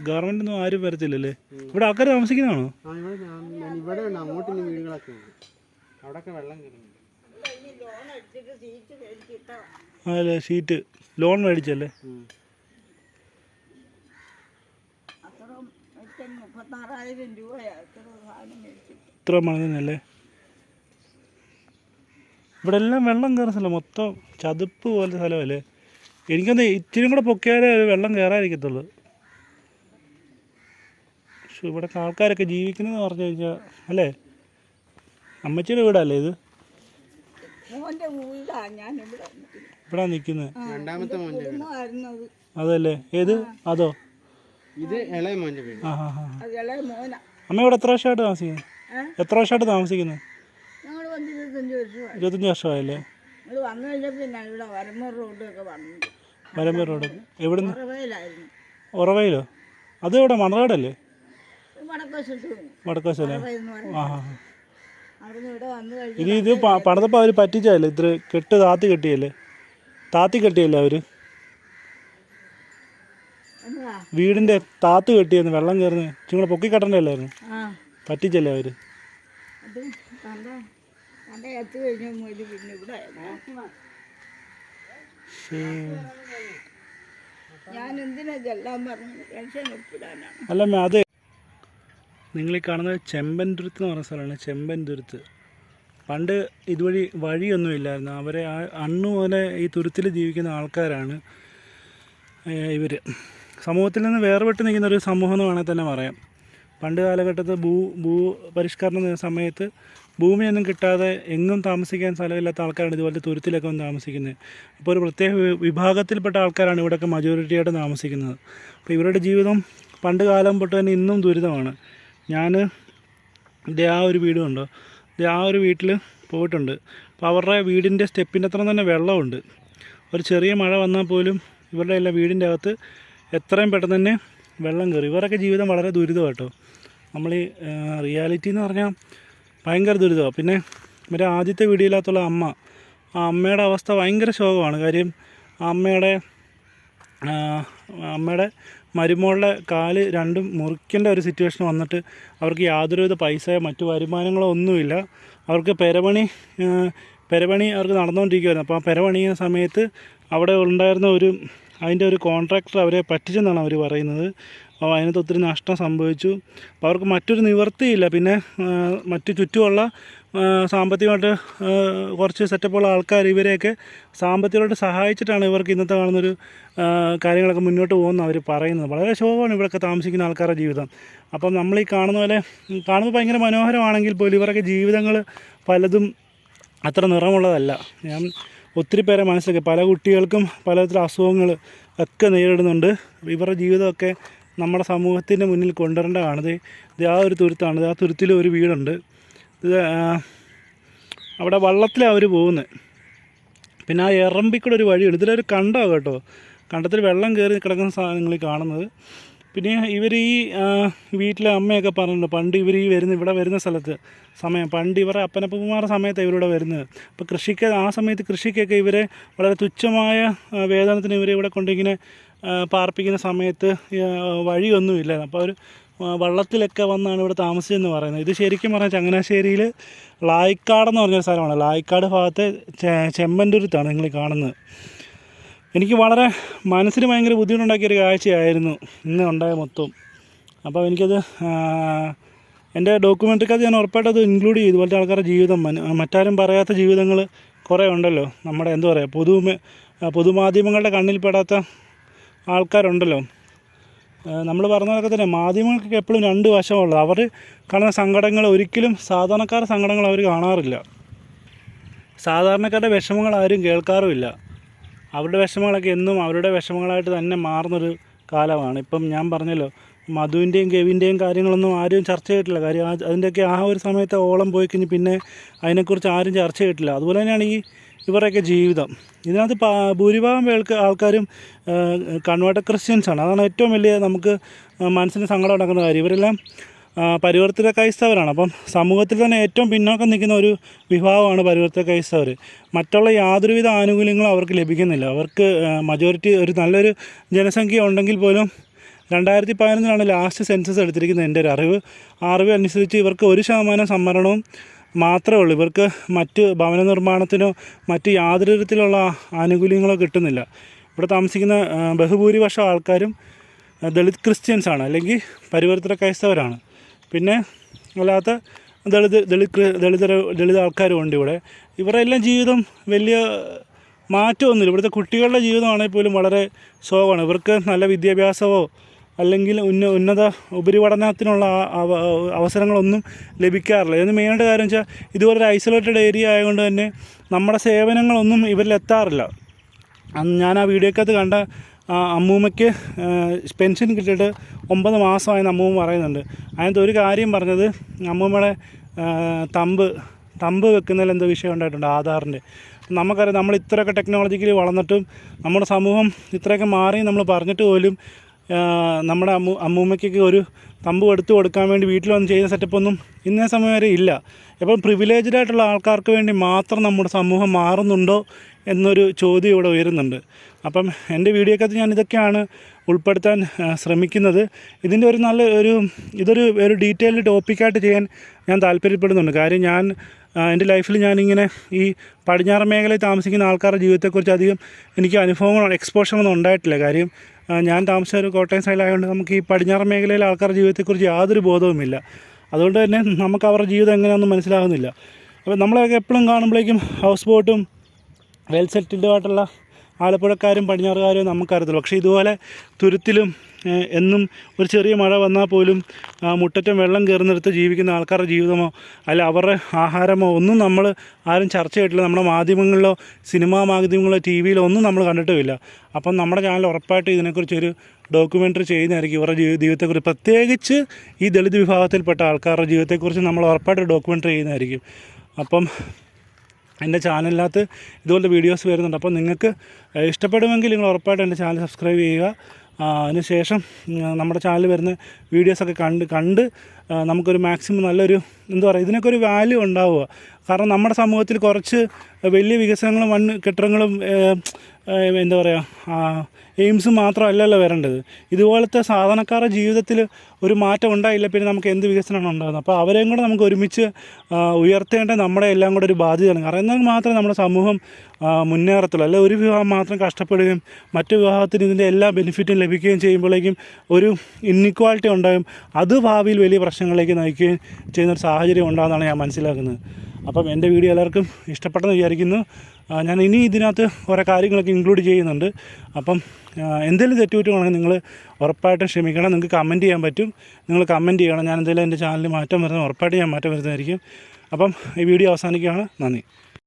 Government ഒന്നും ആരും വരത്തില്ലല്ലേ? ഇവിടെ ആൾക്കാർ താമസിക്കുന്നതാണോ? ഇവിടെ അങ്ങോട്ട് വീടുകളൊക്കെ അവിടെയൊക്കെ വെള്ളം കയറുന്നു. അതല്ലേ ഷീറ്റ് ലോൺ മേടിച്ചല്ലേ? ഇത്ര മണന്നല്ലേ? ഇവിടെ എല്ലാം വെള്ളം കയറുന്ന സ്ഥലം, മൊത്തം ചതുപ്പ് പോലത്തെ സ്ഥലമല്ലേ? എനിക്കൊന്ന് ഇച്ചിരി കൂടെ പൊക്കിയാലേ വെള്ളം കയറാതിരിക്കത്തുള്ളൂ. പക്ഷെ ഇവിടെ ആൾക്കാരൊക്കെ ജീവിക്കുന്നതെന്ന് പറഞ്ഞു കഴിഞ്ഞാൽ അല്ലേ? അമ്മച്ചിയുടെ വീടല്ലേ ഇത്? ഇവിടെ നിൽക്കുന്നത് അതല്ലേ? ഏത് അതോ? ഇത് ഇളയ മോൻ്റെ വീട്. അമ്മ ഇവിടെ എത്ര വർഷമായിട്ട് താമസിക്കുന്നത്? എത്ര വർഷമായിട്ട് താമസിക്കുന്നത്? 25 വർഷമായല്ലേ? വരമ്പൂർ റോഡ് എവിടുന്ന്? ഉറവയിലോ? അത് ഇവിടെ മണർകാടല്ലേ? വടക്കോശല്ലേ? ഇനി ഇത് പണിതപ്പോൾ അവർ പറ്റിച്ചല്ലേ? ഇത്ര കെട്ട് താത്തി കെട്ടിയല്ലേ അവർ? വീടിൻ്റെ താത്ത് കെട്ടിയെന്ന് വെള്ളം കയറുന്ന ഇച്ചിരി പൊക്കി കെട്ടണ്ടല്ലായിരുന്നു? പറ്റിച്ചല്ലേ അവർ? അല്ലമ്മ അതെ, നിങ്ങളീ കാണുന്നത് ചെമ്പൻതുരുത്ത് എന്ന് പറഞ്ഞ സ്ഥലമാണ്. ചെമ്പൻതുരുത്ത് പണ്ട് ഇതുവഴി വഴിയൊന്നുമില്ലായിരുന്നു. അവരെ അന്ന് മുതലേ ഈ തുരുത്തിൽ ജീവിക്കുന്ന ആൾക്കാരാണ് ഇവർ. സമൂഹത്തിൽ നിന്ന് വേർപെട്ട് നിൽക്കുന്ന ഒരു സമൂഹം എന്ന് വേണമെങ്കിൽ തന്നെ പറയാം. പണ്ട് കാലഘട്ടത്തിൽ ഭൂ പരിഷ്കരണ സമയത്ത് ഭൂമിയൊന്നും കിട്ടാതെ എങ്ങും താമസിക്കാൻ സ്ഥലമില്ലാത്ത ആൾക്കാരാണ് ഇതുപോലത്തെ തുരുത്തിലൊക്കെ വന്ന് താമസിക്കുന്നത്. അപ്പോൾ ഒരു പ്രത്യേക വിഭാഗത്തിൽപ്പെട്ട ആൾക്കാരാണ് ഇവിടെയൊക്കെ മജോറിറ്റിയായിട്ട് താമസിക്കുന്നത്. അപ്പോൾ ഇവരുടെ ജീവിതം പണ്ട് കാലം തൊട്ട് തന്നെ ഇന്നും ദുരിതമാണ്. ഞാൻ ഇത് ആ ഒരു വീടുണ്ടോ, ഇത് ആ ഒരു വീട്ടിൽ പോയിട്ടുണ്ട്. അപ്പോൾ അവരുടെ വീടിൻ്റെ സ്റ്റെപ്പിൻ്റെ അത്ര തന്നെ വെള്ളമുണ്ട്. ഒരു ചെറിയ മഴ വന്നാൽ പോലും ഇവരുടെ എല്ലാം വീടിൻ്റെ അകത്ത് എത്രയും പെട്ടെന്ന് തന്നെ വെള്ളം കയറി. ഇവരൊക്കെ ജീവിതം വളരെ ദുരിതമാണ് കേട്ടോ. നമ്മൾ ഈ റിയാലിറ്റി എന്ന് പറഞ്ഞാൽ ഭയങ്കര ദുരിതമാണ്. പിന്നെ ഇവരെ ആദ്യത്തെ വീഡിയോയിലകത്തുള്ള അമ്മ, ആ അമ്മയുടെ അവസ്ഥ ഭയങ്കര ശോകമാണ്. കാര്യം ആ അമ്മയുടെ മരുമോളുടെ കാല് രണ്ടും മുറിക്കേണ്ട ഒരു സിറ്റുവേഷൻ വന്നിട്ട് അവർക്ക് യാതൊരുവിധ പൈസയോ മറ്റു വരുമാനങ്ങളോ ഒന്നുമില്ല. അവർക്ക് പെരപണി അവർക്ക് നടന്നുകൊണ്ടിരിക്കുമായിരുന്നു. അപ്പോൾ ആ പെരപണിയുന്ന സമയത്ത് അവിടെ ഉണ്ടായിരുന്ന അതിൻ്റെ ഒരു കോൺട്രാക്ടർ അവരെ പറ്റിച്ചെന്നാണ് അവർ പറയുന്നത്. അപ്പോൾ അതിനകത്ത് ഒത്തിരി നഷ്ടം സംഭവിച്ചു. അപ്പോൾ അവർക്ക് മറ്റൊരു നിവൃത്തിയില്ല. പിന്നെ മറ്റു ചുറ്റുമുള്ള സാമ്പത്തികമായിട്ട് കുറച്ച് സെറ്റപ്പുള്ള ആൾക്കാർ ഇവരെയൊക്കെ സാമ്പത്തികമായിട്ട് സഹായിച്ചിട്ടാണ് ഇവർക്ക് ഇന്നത്തെ കാണുന്നൊരു കാര്യങ്ങളൊക്കെ മുന്നോട്ട് പോകുന്നത് അവർ പറയുന്നത്. വളരെ ശോകമാണ് ഇവിടെയൊക്കെ താമസിക്കുന്ന ആൾക്കാരുടെ ജീവിതം. അപ്പം നമ്മൾ ഈ കാണുന്ന പോലെ കാണുമ്പോൾ ഭയങ്കര മനോഹരമാണെങ്കിൽ പോലും ഇവരൊക്കെ ജീവിതങ്ങൾ പലതും അത്ര നിറമുള്ളതല്ല. ഞാൻ ഒത്തിരി പേരെ മനസ്സിലാക്കി, പല കുട്ടികൾക്കും പലതരം അസുഖങ്ങൾ ഒക്കെ നേരിടുന്നുണ്ട്. ഇവരുടെ ജീവിതമൊക്കെ നമ്മുടെ സമൂഹത്തിൻ്റെ മുന്നിൽ കൊണ്ടുവരേണ്ടതാണ്. ഇത് ആ ഒരു തുരുത്താണ്. ആ തുരുത്തിൽ ഒരു വീടുണ്ട്. ഇത് അവിടെ വള്ളത്തിലാണ് അവർ പോകുന്നത്. പിന്നെ ആ എറമ്പിക്കൂടെ ഒരു വഴിയുണ്ട്. ഇതിലൊരു കണ്ടമാണ് കേട്ടോ. കണ്ടത്തിൽ വെള്ളം കയറി കിടക്കുന്ന സാധനങ്ങൾ കാണുന്നത്. പിന്നെ ഇവർ ഈ വീട്ടിലെ അമ്മയൊക്കെ പറഞ്ഞിട്ടുണ്ട്, പണ്ട് ഇവർ ഇവിടെ വരുന്ന സ്ഥലത്ത് പണ്ട് ഇവരുടെ അപ്പനപ്പന്മാരുടെ സമയത്താണ് ഇവരിവിടെ വരുന്നത്. അപ്പോൾ ആ സമയത്ത് കൃഷിക്കൊക്കെ ഇവരെ വളരെ തുച്ഛമായ വേതനത്തിന് ഇവരെ ഇവിടെ കൊണ്ടിങ്ങനെ പാർപ്പിക്കുന്ന സമയത്ത് വഴിയൊന്നുമില്ല. അപ്പോൾ അവർ വള്ളത്തിലൊക്കെ വന്നാണ് ഇവിടെ താമസിച്ചതെന്ന് പറയുന്നത്. ഇത് ശരിക്കും പറഞ്ഞാൽ ചങ്ങനാശ്ശേരിയിൽ ലായിക്കാടെന്ന് പറഞ്ഞൊരു സ്ഥലമാണ്. ലായിക്കാട് ഭാഗത്തെ ചെമ്പൻതുരുത്താണ് നിങ്ങൾ കാണുന്നത്. എനിക്ക് വളരെ മനസ്സിന് ഭയങ്കര ബുദ്ധിമുട്ടുണ്ടാക്കിയൊരു കാഴ്ചയായിരുന്നു ഇന്ന് ഉണ്ടായ മൊത്തം. അപ്പോൾ എനിക്കത് എൻ്റെ ഡോക്യുമെൻ്ററിക്കകത്ത് ഞാൻ ഉറപ്പായിട്ടും അത് ഇൻക്ലൂഡ് ചെയ്തു. ഇതുപോലത്തെ ആൾക്കാരുടെ ജീവിതം, മറ്റാരും പറയാത്ത ജീവിതങ്ങൾ കുറേ ഉണ്ടല്ലോ. നമ്മുടെ എന്താ പറയുക, പൊതുമാധ്യമങ്ങളുടെ കണ്ണിൽപ്പെടാത്ത ആൾക്കാരുണ്ടല്ലോ. നമ്മൾ പറഞ്ഞതൊക്കെ തന്നെ മാധ്യമങ്ങൾക്കൊക്കെ എപ്പോഴും രണ്ട് വശമുള്ളത്. അവർ കാണുന്ന സങ്കടങ്ങൾ ഒരിക്കലും സാധാരണക്കാരുടെ സങ്കടങ്ങൾ അവർ കാണാറില്ല. സാധാരണക്കാരുടെ വിഷമങ്ങൾ ആരും കേൾക്കാറുമില്ല. അവരുടെ വിഷമങ്ങളൊക്കെ എന്നും അവരുടെ വിഷമങ്ങളായിട്ട് തന്നെ മാറുന്നൊരു കാലമാണ്. ഇപ്പം ഞാൻ പറഞ്ഞല്ലോ, മധുവിൻ്റെയും കെവിൻ്റെയും കാര്യങ്ങളൊന്നും ആരും ചർച്ച ചെയ്തിട്ടില്ല. കാര്യം അതിൻ്റെയൊക്കെ ആ ഒരു സമയത്ത് ഓളം പോയി കഴിഞ്ഞ് പിന്നെ അതിനെക്കുറിച്ച് ആരും ചർച്ച ചെയ്തിട്ടില്ല. അതുപോലെ തന്നെയാണ് ഇവരുടെയൊക്കെ ജീവിതം. ഇതിനകത്ത് ഭൂരിഭാഗം ആൾക്കാരും കൺവേർട്ടഡ് ക്രിസ്ത്യൻസാണ്. അതാണ് ഏറ്റവും വലിയ നമുക്ക് മനസ്സിന് സങ്കടം ഉണ്ടാക്കുന്ന കാര്യം. ഇവരെല്ലാം പരിവർത്തിത ക്രൈസ്തവരാണ്. അപ്പം സമൂഹത്തിൽ തന്നെ ഏറ്റവും പിന്നോക്കം നിൽക്കുന്ന ഒരു വിഭാഗമാണ് പരിവർത്തിത ക്രൈസ്തവർ. മറ്റുള്ള യാതൊരുവിധ ആനുകൂല്യങ്ങളും അവർക്ക് ലഭിക്കുന്നില്ല. അവർക്ക് മജോറിറ്റി ഒരു നല്ലൊരു ജനസംഖ്യ ഉണ്ടെങ്കിൽ പോലും 2011 ലാസ്റ്റ് സെൻസസ് എടുത്തിരിക്കുന്നത് എൻ്റെ ഒരു അറിവ് അനുസരിച്ച് ഇവർക്ക് 1% സംവരണവും മാത്രമേ ഉള്ളൂ. ഇവർക്ക് മറ്റ് ഭവന നിർമ്മാണത്തിനോ മറ്റ് യാതൊരു വിധത്തിലുള്ള ആനുകൂല്യങ്ങളോ കിട്ടുന്നില്ല. ഇവിടെ താമസിക്കുന്ന ബഹുഭൂരിപക്ഷം ആൾക്കാരും ദളിത് ക്രിസ്ത്യൻസാണ്, അല്ലെങ്കിൽ പരിവർത്തിത ക്രൈസ്തവരാണ്. പിന്നെ അല്ലാത്ത ദളിത് ആൾക്കാരും ഉണ്ട് ഇവിടെ. ഇവരുടെ എല്ലാം ജീവിതം വലിയ മാറ്റമൊന്നുമില്ല. ഇവിടുത്തെ കുട്ടികളുടെ ജീവിതമാണെങ്കിൽ പോലും വളരെ ശോകമാണ്. ഇവർക്ക് നല്ല വിദ്യാഭ്യാസമോ അല്ലെങ്കിൽ ഉന്നത ഉപരിപഠനത്തിനുള്ള അവസരങ്ങളൊന്നും ലഭിക്കാറില്ല. ഇതിന് മെയിനായിട്ട് കാര്യം വെച്ചാൽ ഇതുപോലൊരു ഐസൊലേറ്റഡ് ഏരിയ ആയതുകൊണ്ട് തന്നെ നമ്മുടെ സേവനങ്ങളൊന്നും ഇവരിൽ എത്താറില്ല. ഞാൻ ആ വീഡിയോക്കകത്ത് കണ്ട അമ്മൂമ്മയ്ക്ക് പെൻഷൻ കിട്ടിയിട്ട് 9 മാസമായെന്ന് അമ്മൂമ്മ പറയുന്നുണ്ട്. അതിനകത്ത് ഒരു കാര്യം പറഞ്ഞത്, അമ്മൂമ്മയുടെ തമ്പ് വെക്കുന്നതിൽ എന്തോ വിഷയം ഉണ്ടായിട്ടുണ്ട് ആധാറിൻ്റെ. നമുക്കറിയാം, നമ്മൾ ഇത്രയൊക്കെ ടെക്നോളജിക്കലി വളർന്നിട്ടും നമ്മുടെ സമൂഹം ഇത്രയൊക്കെ മാറി നമ്മൾ പറഞ്ഞിട്ട് പോലും നമ്മുടെ അമ്മൂമ്മയ്ക്കൊക്കെ ഒരു തമ്പ് എടുത്തു കൊടുക്കാൻ വേണ്ടി വീട്ടിൽ വന്ന് ചെയ്യുന്ന സെറ്റപ്പൊന്നും ഇന്നേ സമയം വരെ ഇല്ല. എപ്പോഴും പ്രിവിലേജ്ഡ് ആയിട്ടുള്ള ആൾക്കാർക്ക് വേണ്ടി മാത്രം നമ്മുടെ സമൂഹം മാറുന്നുണ്ടോ എന്നൊരു ചോദ്യം ഇവിടെ ഉയരുന്നുണ്ട്. അപ്പം എൻ്റെ വീഡിയോക്കകത്ത് ഞാൻ ഇതൊക്കെയാണ് ഉൾപ്പെടുത്താൻ ശ്രമിക്കുന്നത്. ഇതിൻ്റെ ഒരു നല്ല ഇതൊരു ഡീറ്റെയിൽഡ് ടോപ്പിക്കായിട്ട് ചെയ്യാൻ ഞാൻ താല്പര്യപ്പെടുന്നുണ്ട്. കാര്യം എൻ്റെ ലൈഫിൽ ഞാനിങ്ങനെ ഈ പടിഞ്ഞാറൻ മേഖലയിൽ താമസിക്കുന്ന ആൾക്കാരുടെ ജീവിതത്തെക്കുറിച്ച് അധികം എനിക്ക് എക്സ്പോഷറൊന്നും ഉണ്ടായിട്ടില്ല. കാര്യം ഞാൻ താമസിച്ച ഒരു കോട്ടയം സൈഡിലായതുകൊണ്ട് നമുക്ക് ഈ പടിഞ്ഞാറൻ മേഖലയിലെ ആൾക്കാരുടെ ജീവിതത്തെക്കുറിച്ച് യാതൊരു ബോധവുമില്ല. അതുകൊണ്ട് തന്നെ നമുക്ക് അവരുടെ ജീവിതം എങ്ങനെയാണെന്ന് മനസ്സിലാകുന്നില്ല. അപ്പോൾ നമ്മളെയൊക്കെ എപ്പോഴും കാണുമ്പോഴേക്കും ഹൗസ് ബോട്ടും വെൽ സെറ്റിൽഡുമായിട്ടുള്ള ആലപ്പുഴക്കാരും പടിഞ്ഞാറുകാരും നമുക്കറിയത്തില്ല. പക്ഷേ ഇതുപോലെ തുരുത്തിലും എന്നും ഒരു ചെറിയ മഴ വന്നാൽ പോലും മുട്ടറ്റം വെള്ളം കയറുന്നിടത്ത് ജീവിക്കുന്ന ആൾക്കാരുടെ ജീവിതമോ അല്ല അവരുടെ ആഹാരമോ ഒന്നും നമ്മൾ ആരും ചർച്ച ചെയ്തിട്ടില്ല. നമ്മുടെ മാധ്യമങ്ങളിലോ സിനിമാ മാധ്യമങ്ങളിലോ ടി വിയിലോ ഒന്നും നമ്മൾ കണ്ടിട്ടുമില്ല. അപ്പം നമ്മുടെ ചാനൽ ഉറപ്പായിട്ട് ഇതിനെക്കുറിച്ചൊരു ഡോക്യുമെൻ്ററി ചെയ്യുന്നതായിരിക്കും. ഇവരുടെ ജീവിതത്തെക്കുറിച്ച്, പ്രത്യേകിച്ച് ഈ ദളിത് വിഭാഗത്തിൽപ്പെട്ട ആൾക്കാരുടെ ജീവിതത്തെക്കുറിച്ച് നമ്മൾ ഉറപ്പായിട്ട് ഡോക്യുമെൻ്ററി ചെയ്യുന്നതായിരിക്കും. അപ്പം എൻ്റെ ചാനലിനകത്ത് ഇതുപോലത്തെ വീഡിയോസ് വരുന്നുണ്ട്. അപ്പോൾ നിങ്ങൾക്ക് ഇഷ്ടപ്പെടുമെങ്കിൽ നിങ്ങൾ ഉറപ്പായിട്ട് എൻ്റെ ചാനൽ സബ്സ്ക്രൈബ് ചെയ്യുക. അതിനുശേഷം നമ്മുടെ ചാനൽ വരുന്ന വീഡിയോസൊക്കെ കണ്ട് നമുക്കൊരു മാക്സിമം നല്ലൊരു ഇതിനൊക്കെ ഒരു വാല്യൂ ഉണ്ടാവുക. കാരണം നമ്മുടെ സമൂഹത്തിൽ കുറച്ച് വലിയ വികസനങ്ങളും കെട്ടിടങ്ങളും എയിംസ് മാത്രമല്ലല്ലോ വരേണ്ടത്. ഇതുപോലത്തെ സാധാരണക്കാരുടെ ജീവിതത്തിൽ ഒരു മാറ്റം ഉണ്ടായില്ല പിന്നെ നമുക്ക് എന്ത് വികസനമാണ് ഉണ്ടാകുന്നത്? അപ്പോൾ അവരെയും കൂടെ നമുക്ക് ഒരുമിച്ച് ഉയർത്തേണ്ട നമ്മുടെ എല്ലാം കൂടെ ഒരു ബാധ്യതയാണ്. കാരണം എന്നാൽ മാത്രമേ നമ്മുടെ സമൂഹം മുന്നേറത്തുള്ളൂ. അല്ല ഒരു വിഭാഗം മാത്രം കഷ്ടപ്പെടുകയും മറ്റു വിഭാഗത്തിന് ഇതിൻ്റെ എല്ലാ ബെനിഫിറ്റും ലഭിക്കുകയും ചെയ്യുമ്പോഴേക്കും ഒരു ഇൻഇക്വാളിറ്റി ഉണ്ടാകും. അത് ഭാവിയിൽ വലിയ പ്രശ്നങ്ങളിലേക്ക് നയിക്കുകയും ചെയ്യുന്നൊരു സാഹചര്യം ഉണ്ടാകുന്നതാണ് ഞാൻ മനസ്സിലാക്കുന്നത്. അപ്പം എൻ്റെ വീഡിയോ എല്ലാവർക്കും ഇഷ്ടപ്പെട്ടെന്ന് വിചാരിക്കുന്നു. ഞാൻ ഇനി ഇതിനകത്ത് കുറേ കാര്യങ്ങളൊക്കെ ഇൻക്ലൂഡ് ചെയ്യുന്നുണ്ട്. അപ്പം എന്തെങ്കിലും തെറ്റുകുറ്റമാണെങ്കിൽ നിങ്ങൾ ഉറപ്പായിട്ടും ക്ഷമിക്കണം. നിങ്ങൾക്ക് കമൻറ്റ് ചെയ്യാൻ പറ്റും. നിങ്ങൾ കമൻറ്റ് ചെയ്യണം. ഞാൻ എന്തെങ്കിലും എൻ്റെ ചാനലിൽ മാറ്റം വരുന്നത് ഉറപ്പായിട്ട് ഞാൻ മാറ്റം വരുന്നതായിരിക്കും. അപ്പം ഈ വീഡിയോ അവസാനിക്കുകയാണ്. നന്ദി.